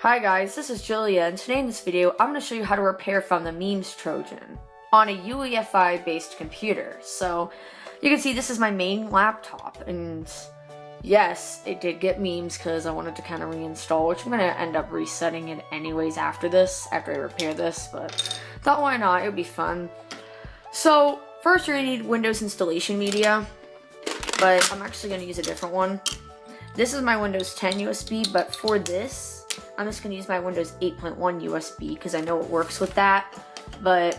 Hi guys, this is Julia, and today in this video, I'm going to show you how to repair from the MEMZ Trojan on a UEFI based computer. So, you can see this is my main laptop, and yes, it did get memes because I wanted to kind of reinstall, which I'm going to end up resetting it anyways after I repair this, but thought why not, it would be fun. So, first you're going to need Windows installation media, but I'm actually going to use a different one. This is my Windows 10 USB, but for this, I'm just going to use my Windows 8.1 USB because I know it works with that. But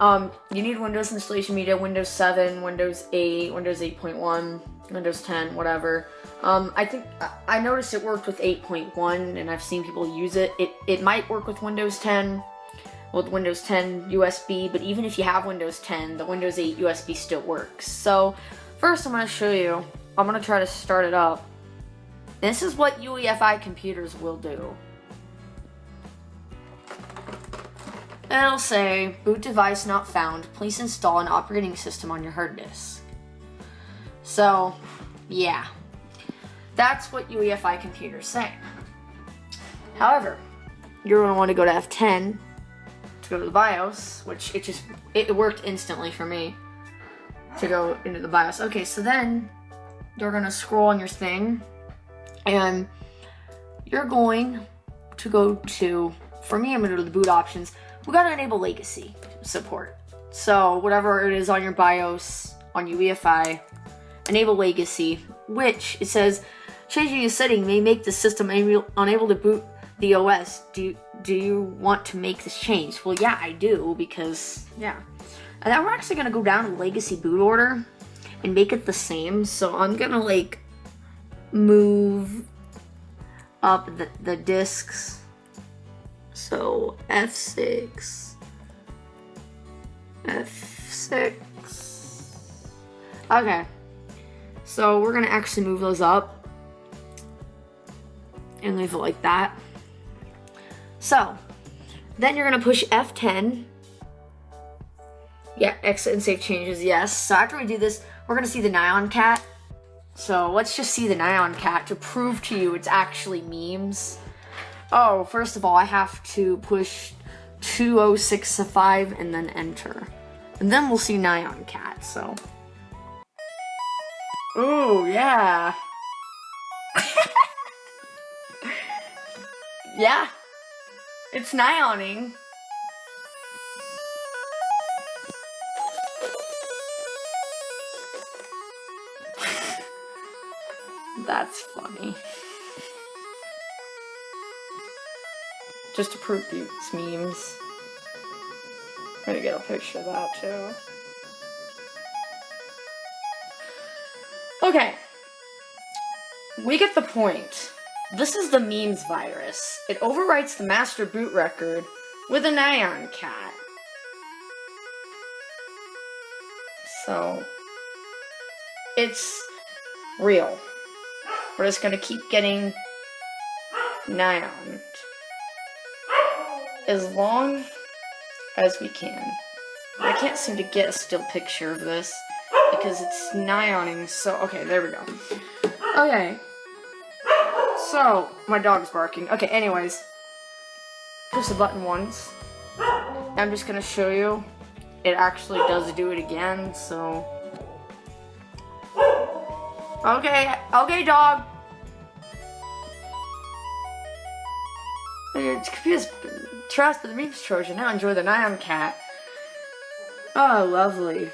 you need Windows installation media, Windows 7, Windows 8, Windows 8.1, Windows 10, whatever. I noticed it worked with 8.1 and I've seen people use it. It might work with Windows 10, with Windows 10 USB, but even if you have Windows 10, the Windows 8 USB still works. So first I'm going to show you, I'm going to try to start it up. This is what UEFI computers will do. It'll say, boot device not found, please install an operating system on your hard disk. So, yeah. That's what UEFI computers say. However, you're going to want to go to F10 to go to the BIOS, which it worked instantly for me to go into the BIOS. Okay, so then you're going to scroll on your thing, and you're going to go to, for me, I'm going to go to the boot options. We got to enable legacy support. So whatever it is on your BIOS, on UEFI, enable legacy, which it says, changing a setting may make the system unable to boot the OS. Do you want to make this change? Well, yeah, I do, because, yeah. And then we're actually going to go down to legacy boot order and make it the same. So I'm going to, move up the disks. So F6, F6. Okay, so we're gonna actually move those up and leave it like that. So then you're gonna push F10. Yeah, exit and save changes, yes. So after we do this, we're gonna see the Nyan cat. So let's just see the Nyan cat to prove to you it's actually memes. Oh, first of all, I have to push 20665 and then enter. And then we'll see Nyan cat, so. Ooh, yeah. Yeah. It's Nyaning. That's funny. Just to prove it's memes. I'm gonna get a picture of that too. Okay. We get the point. This is the MEMZ virus. It overwrites the master boot record with a Nyan cat. So, it's real. We're just gonna keep getting Nyan as long as we can. I can't seem to get a still picture of this because it's Nyaning, so okay, there we go. Okay. So, my dog's barking. Okay, anyways. Push the button once. I'm just gonna show you. It actually does do it again, so. Okay, dog. It's confused. Trust the MEMZ Trojan. Now enjoy the Nyan cat. Oh, lovely.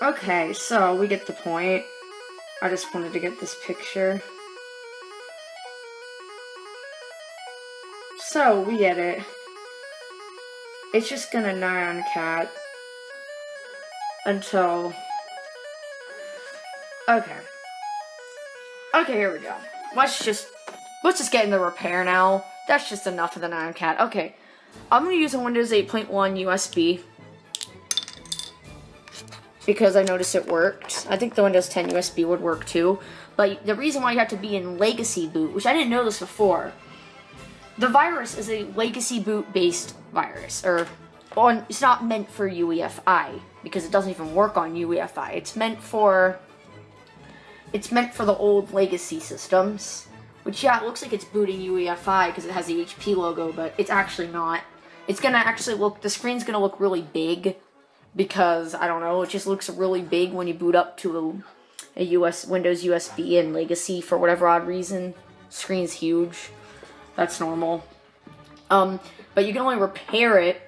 Okay, so we get the point. I just wanted to get this picture. So, we get it. It's just gonna Nyan cat until. Okay. Okay, here we go. Let's just get in the repair now. That's just enough of the Nyan cat. Okay, I'm gonna use a Windows 8.1 USB because I noticed it worked. I think the Windows 10 USB would work too. But the reason why you have to be in legacy boot, which I didn't know this before, the virus is a legacy boot based virus, it's not meant for UEFI because it doesn't even work on UEFI. It's meant for It's meant for the old legacy systems, which, yeah, it looks like it's booting UEFI because it has the HP logo, but it's actually not. It's gonna actually look, the screen's gonna look really big because, I don't know, it just looks really big when you boot up to a Windows USB and legacy for whatever odd reason. Screen's huge. That's normal. But you can only repair it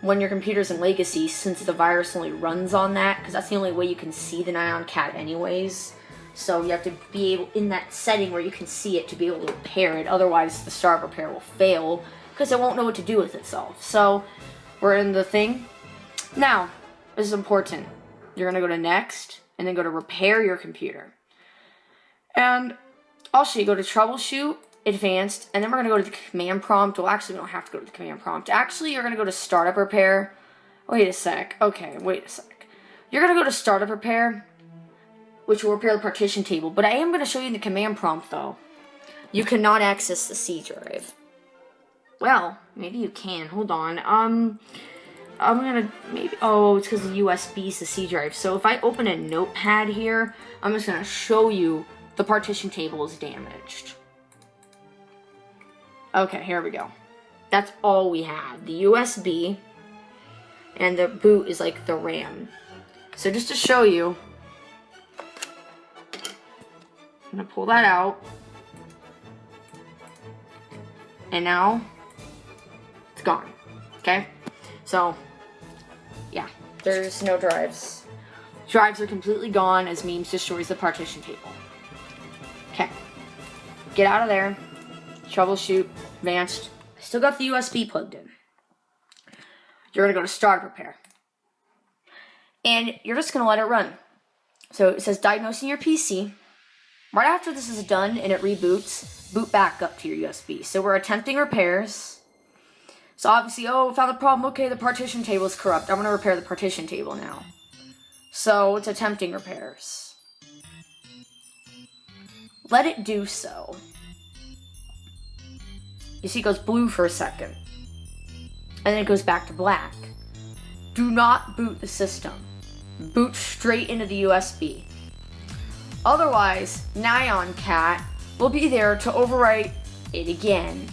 when your computer's in legacy, since the virus only runs on that, because that's the only way you can see the Nyan Cat anyways. So you have to be able, in that setting where you can see it, to be able to repair it. Otherwise, the startup repair will fail, because it won't know what to do with itself. So, we're in the thing. Now, this is important. You're going to go to Next, and then go to Repair Your Computer. And also, you go to Troubleshoot, Advanced, and then we're going to go to the Command Prompt. Well, actually, we don't have to go to the Command Prompt. Actually, you're going to go to Startup Repair. Wait a sec. Okay, wait a sec. You're going to go to Startup Repair, which will repair the partition table. But I am going to show you in the Command Prompt, though. You cannot access the C drive. Well, maybe you can. Hold on. I'm going to maybe... Oh, it's because the USB is the C drive. So if I open a notepad here, I'm just going to show you the partition table is damaged. Okay, here we go. That's all we have. The USB and the boot is like the RAM. So just to show you, I'm gonna pull that out. And now it's gone. Okay? So, yeah, there's no drives. Drives are completely gone as MEMZ destroys the partition table. Okay. Get out of there. Troubleshoot, Advanced. I still got the USB plugged in. You're going to go to Startup Repair. And you're just going to let it run. So it says diagnosing your PC. Right after this is done and it reboots, boot back up to your USB. So we're attempting repairs. So obviously, found the problem. Okay, the partition table is corrupt. I'm going to repair the partition table now. So it's attempting repairs. Let it do so. You see it goes blue for a second. And then it goes back to black. Do not boot the system. Boot straight into the USB. Otherwise, Nyan Cat will be there to overwrite it again.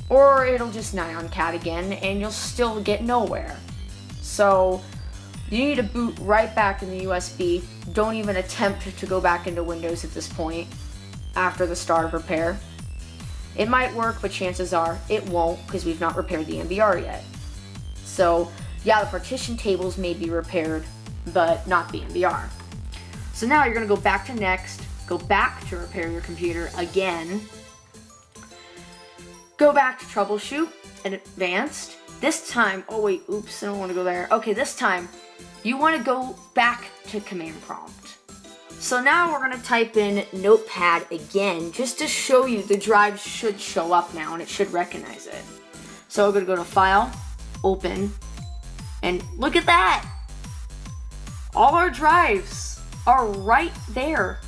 Or it'll just Nyan Cat again and you'll still get nowhere. So, you need to boot right back in the USB. Don't even attempt to go back into Windows at this point after the startup repair. It might work, but chances are it won't because we've not repaired the MBR yet. So, yeah, the partition tables may be repaired, but not the MBR. So now you're going to go back to Next, go back to Repair Your Computer again, go back to Troubleshoot and Advanced. This time, oh wait, oops, I don't want to go there. Okay, this time, you want to go back to Command Prompt. So now we're going to type in Notepad again, just to show you the drive should show up now, and it should recognize it. So we're going to go to File, Open, and look at that! All our drives are right there.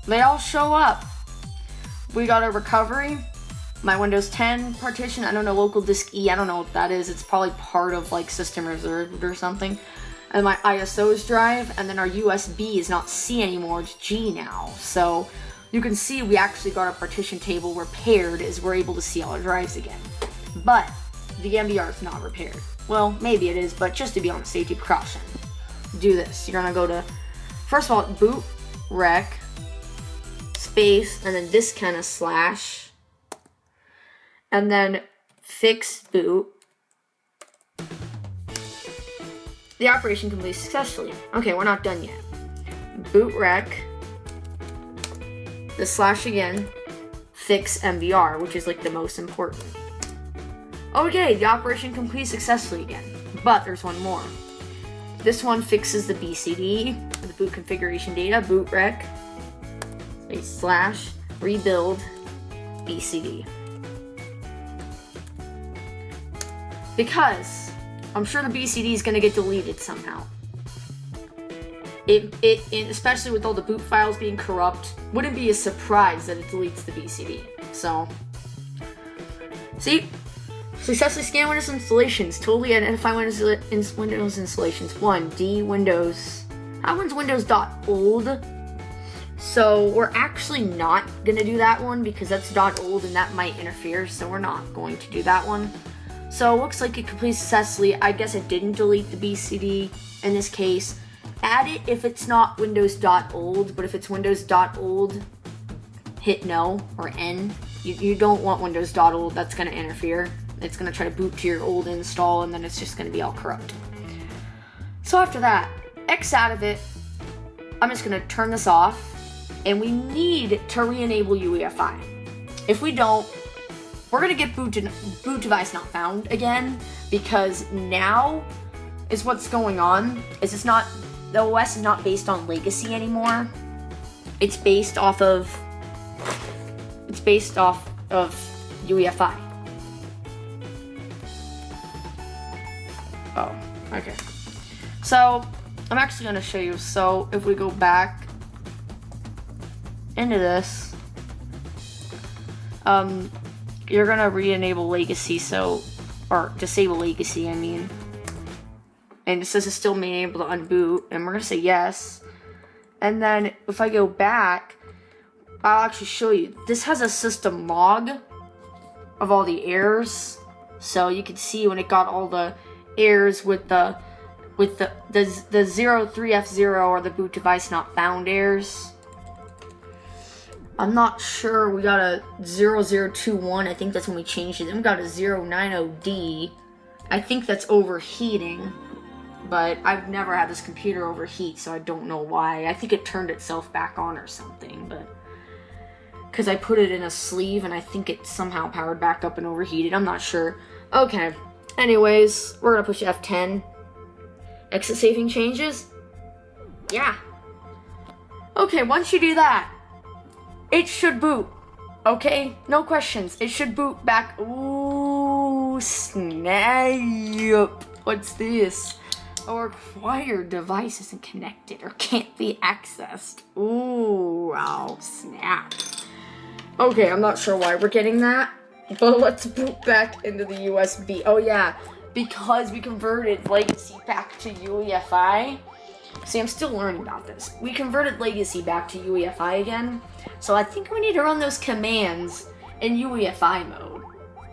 They all show up. We got a recovery, my Windows 10 partition, I don't know, local disk E, I don't know what that is. It's probably part of like system reserved or something. And my ISO's drive, and then our USB is not C anymore, it's G now. So you can see we actually got our partition table repaired as we're able to see all our drives again. But the MBR is not repaired. Well, maybe it is, but just to be on a safety precaution, do this. You're gonna go to, first of all, boot, rec, space, and then this kind of slash, and then fix boot. The operation completed successfully. Okay, we're not done yet. Boot rec, the slash again, fix MBR, which is like the most important. Okay, the operation completed successfully again, but there's one more. This one fixes the BCD, the boot configuration data, boot rec, space slash, rebuild, BCD. Because I'm sure the BCD is going to get deleted somehow. Especially with all the boot files being corrupt, wouldn't be a surprise that it deletes the BCD. So, see? Successfully scan Windows installations. Totally identify Windows installations. 1. D Windows. How one's Windows.old? So we're actually not gonna do that one because that's .old and that might interfere, so we're not going to do that one. So it looks like it completed successfully. I guess it didn't delete the BCD in this case. Add it if it's not Windows.old, but if it's Windows.old, hit no or N. You don't want Windows.old, that's gonna interfere. It's gonna try to boot to your old install and then it's just gonna be all corrupt. So after that, X out of it. I'm just gonna turn this off and we need to re-enable UEFI. If we don't, we're gonna get boot device not found again because now is what's going on is the OS is not based on legacy anymore. It's based off of UEFI. Oh, okay. So I'm actually gonna show you. So if we go back into this, you're gonna re-enable legacy, or disable legacy, I mean. And it says it's still being able to unboot, and we're gonna say yes. And then if I go back, I'll actually show you. This has a system log of all the errors, so you can see when it got all the errors with the 03F0 or the boot device not found errors. I'm not sure. We got a 0021. I think that's when we changed it. Then we got a 090D. I think that's overheating. But I've never had this computer overheat, so I don't know why. I think it turned itself back on or something, but because I put it in a sleeve and I think it somehow powered back up and overheated. I'm not sure. Okay. Anyways, we're gonna push F10. Exit saving changes? Yeah. Okay, once you do that, it should boot. Okay? No questions. It should boot back. Ooh, snap. What's this? A required device isn't connected or can't be accessed. Ooh, wow, snap. Okay, I'm not sure why we're getting that, but let's boot back into the USB. Oh yeah, because we converted legacy back to UEFI. See, I'm still learning about this. We converted legacy back to UEFI again, so I think we need to run those commands in UEFI mode.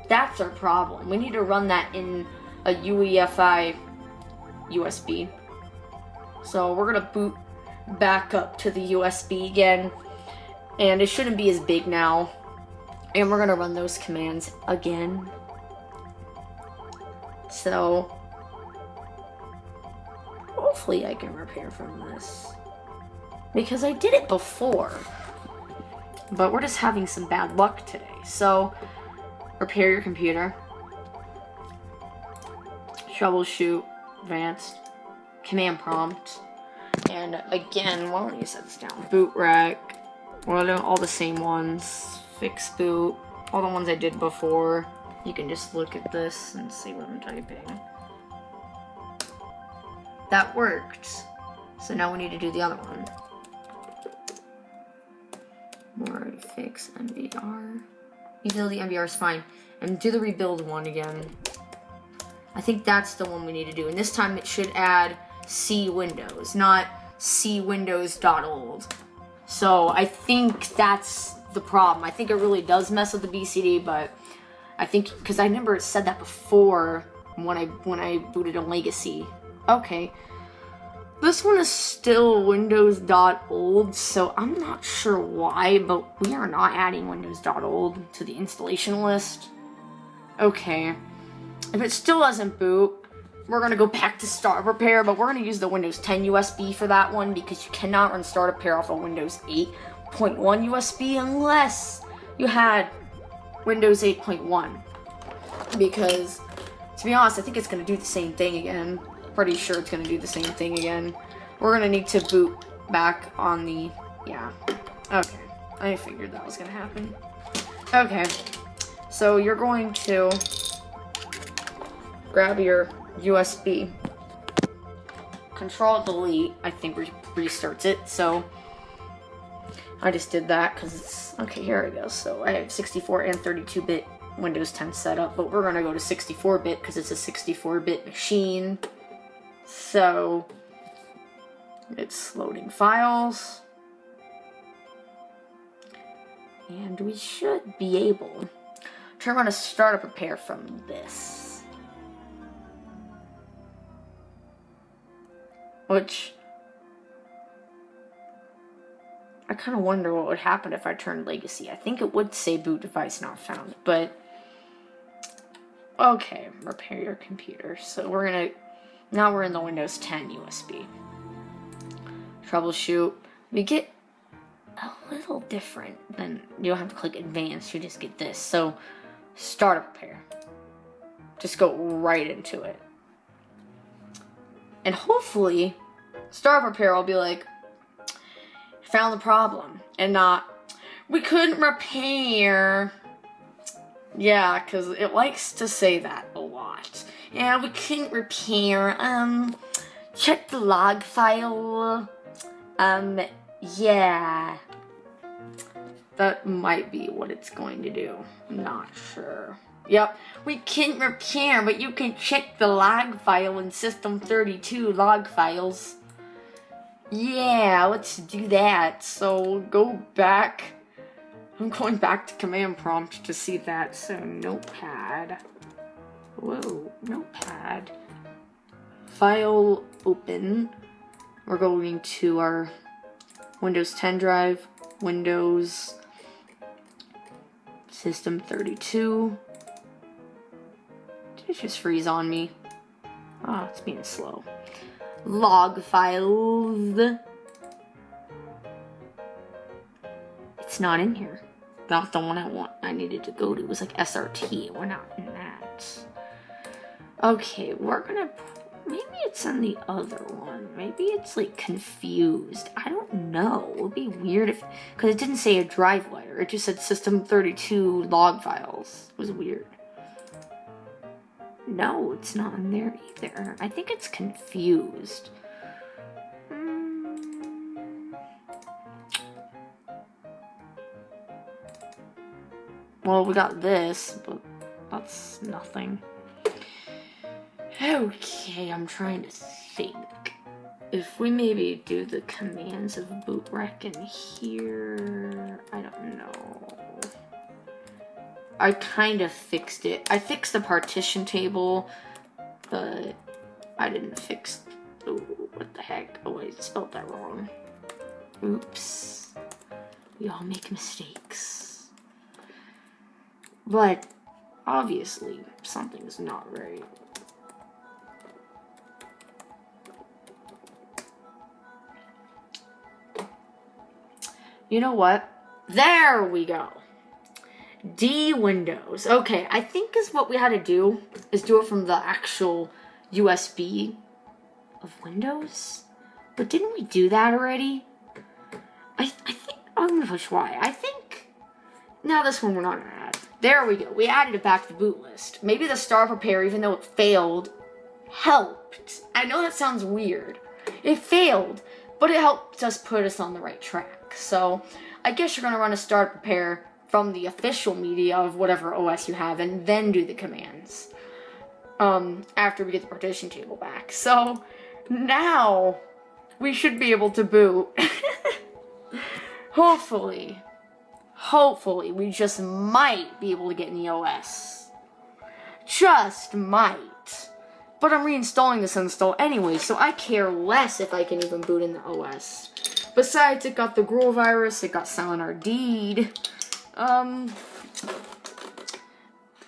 That's our problem. We need to run that in a UEFI USB. So we're gonna boot back up to the USB again, and it shouldn't be as big now, and we're gonna run those commands again. So hopefully I can repair from this because I did it before, but we're just having some bad luck today. So repair your computer, troubleshoot, advanced, command prompt, and again, why don't you set this down? Boot rec, we're doing all the same ones, fix boot, all the ones I did before. You can just look at this and see what I'm typing. That worked. So now we need to do the other one. More fix MBR. Utility MBR is fine. And do the rebuild one again. I think that's the one we need to do. And this time it should add C Windows, not C Windows.old. So I think that's the problem. I think it really does mess with the BCD, but I think, because I remember it said that before when I booted a legacy. Okay. This one is still Windows.old, so I'm not sure why, but we are not adding Windows.old to the installation list. Okay. If it still doesn't boot, we're going to go back to start repair, but we're going to use the Windows 10 USB for that one because you cannot run start repair off of Windows 8.1 USB unless you had Windows 8.1. Because, to be honest, I think it's going to do the same thing again. Pretty sure it's going to do the same thing again. We're going to need to boot back on the, yeah. Okay, I figured that was going to happen. Okay, so you're going to grab your USB, Control Delete, I think restarts it, so I just did that because it's, okay, here it goes. So I have 64 and 32-bit Windows 10 set up, but we're going to go to 64-bit because it's a 64-bit machine. So it's loading files. And we should be able to run a startup repair from this. Which, I kind of wonder what would happen if I turned legacy. I think it would say boot device not found, but okay, repair your computer. So now we're in the Windows 10 USB. Troubleshoot. We get a little different than, you don't have to click advanced, you just get this. So, startup repair. Just go right into it. And hopefully, startup repair will be like, found the problem, and not, we couldn't repair. Yeah, because it likes to say that a lot. Yeah, we couldn't repair. Check the log file. Yeah. That might be what it's going to do. I'm not sure. Yep, we can't repair, but you can check the log file in System 32 log files. Yeah, let's do that. So go back. I'm going back to command prompt to see that. So notepad. Whoa, notepad. File open. We're going to our Windows 10 drive. Windows System 32. Did it just freeze on me? Oh, it's being slow. Log files. It's not in here. Not the one I needed to go to. It was like SRT. We're not in that. Okay, we're gonna, maybe it's in the other one. Maybe it's like confused. I don't know. It would be weird if, because it didn't say a drive letter. It just said System 32 log files. It was weird. No, it's not in there either. I think it's confused. Well, we got this, but that's nothing. Okay, I'm trying to think. If we maybe do the commands of bootrec in here, I don't know. I kind of fixed it. I fixed the partition table, but I didn't fix, oh, what the heck? Oh, I spelled that wrong. Oops. We all make mistakes. But, obviously, something's not right. You know what? There we go. D Windows. Okay, I think is what we had to do is do it from the actual USB of Windows. But didn't we do that already? I think, I'm gonna push Y. I think, now this one we're not gonna add. There we go. We added it back to the boot list. Maybe the star prepare, even though it failed, helped. I know that sounds weird. It failed, but it helped us put us on the right track. So I guess you're gonna run a start prepare from the official media of whatever OS you have, and then do the commands after we get the partition table back. So now we should be able to boot. Hopefully we just might be able to get in the OS. Just might. But I'm reinstalling this install anyway, so I care less if I can even boot in the OS. Besides, it got the Gruel virus, it got Silent RD'd.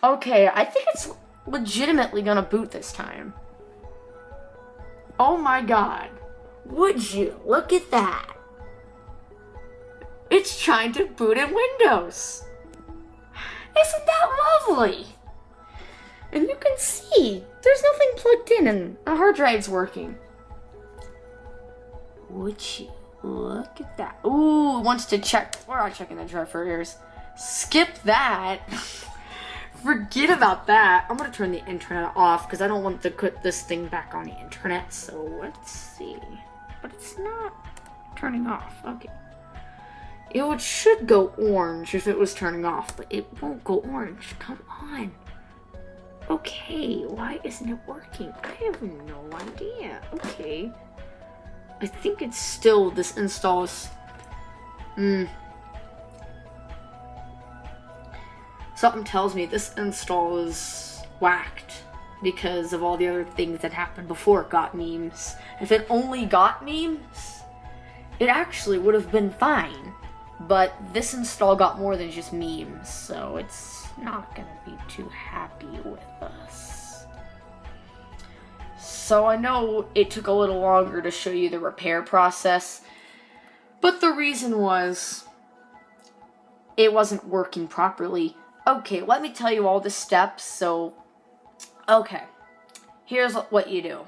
Okay, I think it's legitimately gonna boot this time. Oh my god. Would you? Look at that. It's trying to boot in Windows. Isn't that lovely? And you can see, there's nothing plugged in and the hard drive's working. Would you? Look at that. Ooh, it wants to check. We're not checking the drive for errors. Skip that. Forget about that. I'm gonna turn the internet off because I don't want to put this thing back on the internet. So let's see. But it's not turning off. Okay. It should go orange if it was turning off, but it won't go orange. Come on. Okay, why isn't it working? I have no idea. Okay. I think it's still this installs. something tells me this install is whacked because of all the other things that happened before it got memes. If it only got memes, it actually would have been fine. But this install got more than just memes, so it's not gonna be too happy with us. So I know it took a little longer to show you the repair process, but the reason was it wasn't working properly. Okay, let me tell you all the steps. So, okay, here's what you do.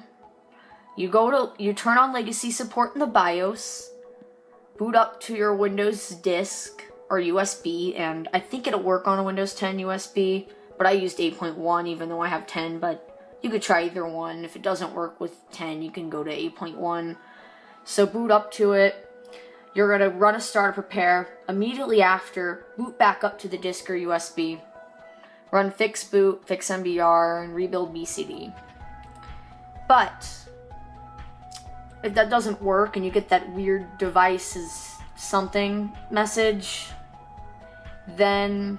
You turn on legacy support in the BIOS, boot up to your Windows disk or USB, and I think it'll work on a Windows 10 USB, but I used 8.1 even though I have 10, but you could try either one. If it doesn't work with 10, you can go to 8.1. So boot up to it. You're going to run a startup repair. Immediately after, boot back up to the disk or USB. Run fix boot, fix MBR, and rebuild BCD. But if that doesn't work and you get that weird devices something message, then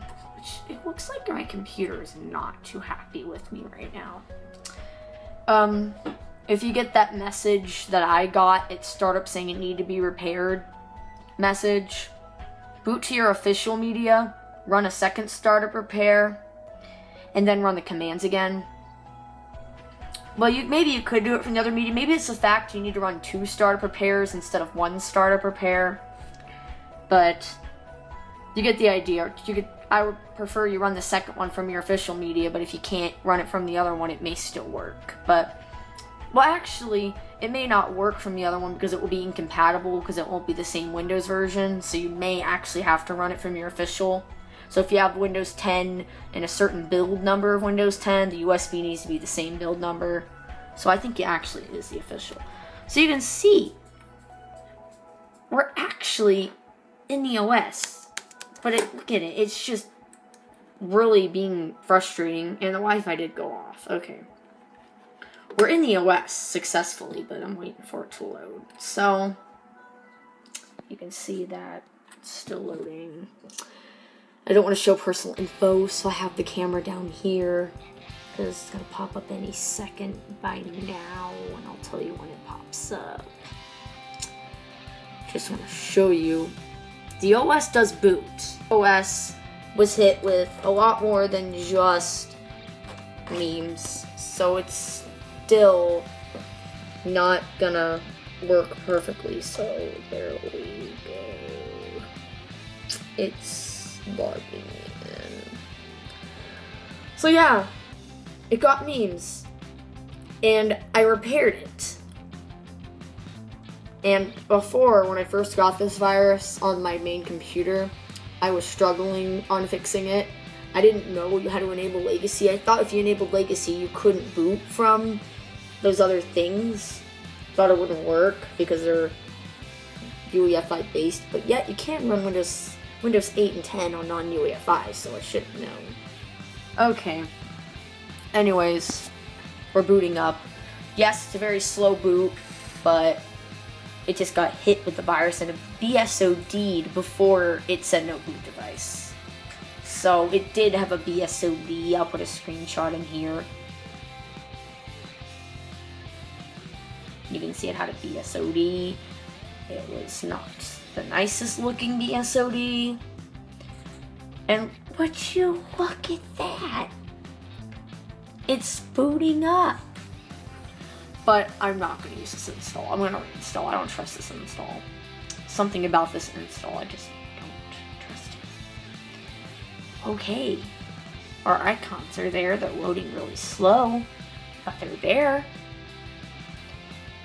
it looks like my computer is not too happy with me right now. If you get that message that I got at startup saying it needed to be repaired message, boot to your official media, run a second startup repair, and then run the commands again. Well, maybe you could do it from the other media. Maybe it's the fact you need to run 2 startup repairs instead of 1 startup repair. But you get the idea. I would prefer you run the second one from your official media, but if you can't run it from the other one, it may still work. But, well, actually, it may not work from the other one because it will be incompatible because it won't be the same Windows version, so you may actually have to run it from your official. So if you have Windows 10 and a certain build number of Windows 10, the USB needs to be the same build number. So I think it actually is the official. So you can see, we're actually in the OS. But look at it, it's just really being frustrating, and the Wi-Fi did go off. Okay. We're in the OS successfully, but I'm waiting for it to load. So, you can see that it's still loading. I don't want to show personal info, so I have the camera down here, because it's going to pop up any second by now, and I'll tell you when it pops up. Just want to show you. The OS does boot. OS was hit with a lot more than just memes, so it's still not gonna work perfectly. So there we go. It's logging in. So yeah, it got memes, and I repaired it. And before, when I first got this virus on my main computer, I was struggling on fixing it. I didn't know you had to enable legacy. I thought if you enabled legacy, you couldn't boot from those other things. Thought it wouldn't work because they're UEFI based, but yet you can run Windows 8 and 10 on non-UEFI, so I should have known. Okay. Anyways, we're booting up. Yes, it's a very slow boot, but it just got hit with the virus and it BSOD'd before it said no boot device. So it did have a BSOD. I'll put a screenshot in here. You can see it had a BSOD. It was not the nicest looking BSOD. And would you look at that? It's booting up. But I'm not going to use this install. I'm going to reinstall. I don't trust this install. Something about this install, I just don't trust it. Okay. Our icons are there. They're loading really slow, but they're there.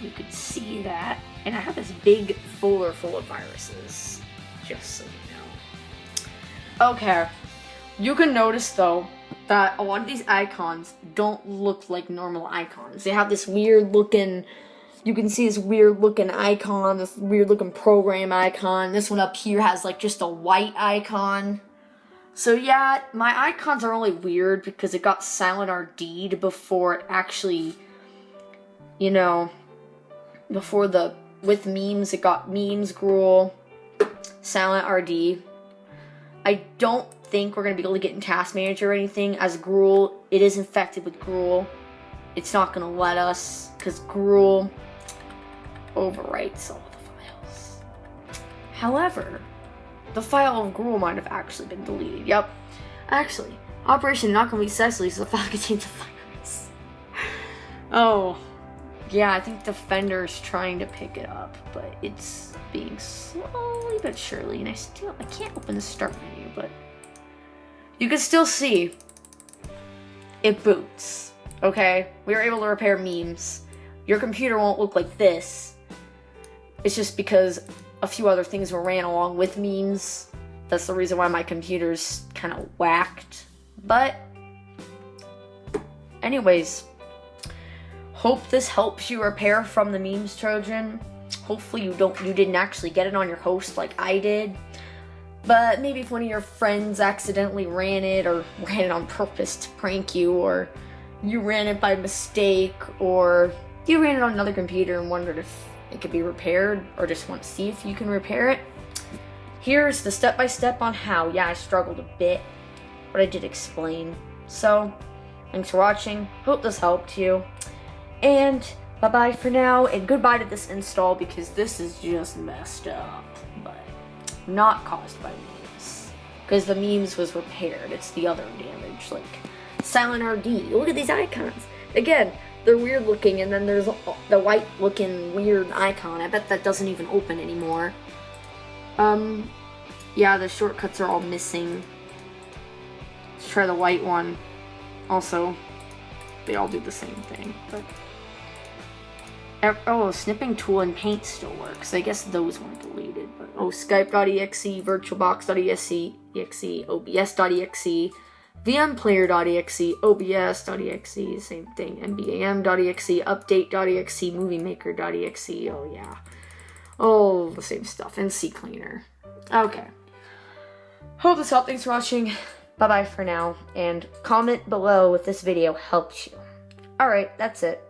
You could see that. And I have this big folder full of viruses, just so you know. Okay. You can notice, though, that a lot of these icons don't look like normal icons. They have this weird looking, you can see this weird looking icon, this weird looking program icon. This one up here has like just a white icon. So yeah, my icons are only weird because it got silent RD'd before it actually, you know, before with memes, it got memes gruel, silent RD. I don't think we're going to be able to get in Task Manager or anything. As Gruel, it is infected with Gruel. It's not going to let us, because Gruel overwrites all the files. However, the file of Gruel might have actually been deleted. Yep. Actually, Operation Not Complete Successfully, so the file contains a virus. Oh. Yeah, I think Defender's trying to pick it up, but it's being slowly but surely, and I can't open the start menu, but you can still see it boots, okay? We were able to repair MEMZ. Your computer won't look like this. It's just because a few other things were ran along with MEMZ. That's the reason why my computer's kind of whacked. But anyways, hope this helps you repair from the MEMZ Trojan. Hopefully you didn't actually get it on your host like I did. But maybe if one of your friends accidentally ran it, or ran it on purpose to prank you, or you ran it by mistake, or you ran it on another computer and wondered if it could be repaired, or just want to see if you can repair it, here's the step-by-step on how. Yeah, I struggled a bit, but I did explain. So, thanks for watching. Hope this helped you. And bye-bye for now, and goodbye to this install, because this is just messed up, but not caused by MEMZ, because the MEMZ was repaired. It's the other damage, like Silent RD. Look at these icons. Again, they're weird looking, and then there's the white looking weird icon. I bet that doesn't even open anymore. Yeah, the shortcuts are all missing. Let's try the white one. Also, they all do the same thing, but oh, snipping tool and paint still works. I guess those weren't deleted, but oh, Skype.exe, VirtualBox.exe, OBS.exe, VMPlayer.exe, OBS.exe, same thing, MBAM.exe, Update.exe, MovieMaker.exe, oh yeah. Oh, the same stuff, and CCleaner. Okay. Hope this helped. Thanks for watching. Bye-bye for now, and comment below if this video helped you. Alright, that's it.